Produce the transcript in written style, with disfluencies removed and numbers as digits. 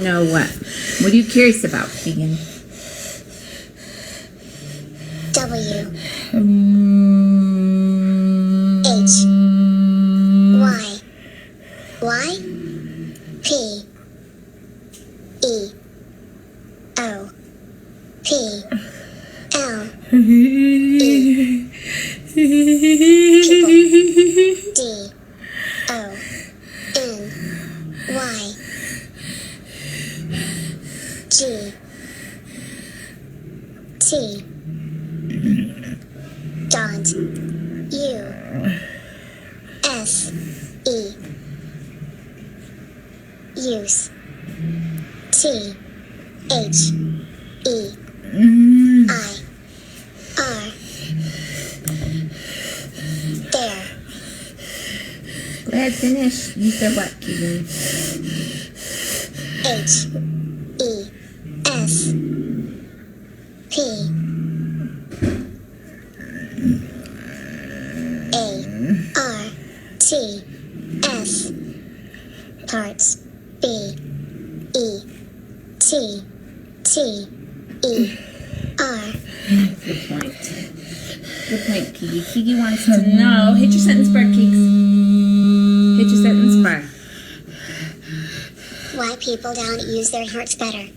Know what? What are you curious about, Keegan? W H Y Y P E O P L E People D O N Y G T Don't U S E Use T H E I R There. Go ahead, finish. You said what, Keegan? H E S P A R T S Parts B E T T E R. Good point. Good point, Keegan. Keegan wants to know. Hit your sentence bar, Keegs. Hit your sentence bar. Why people don't use their hearts better.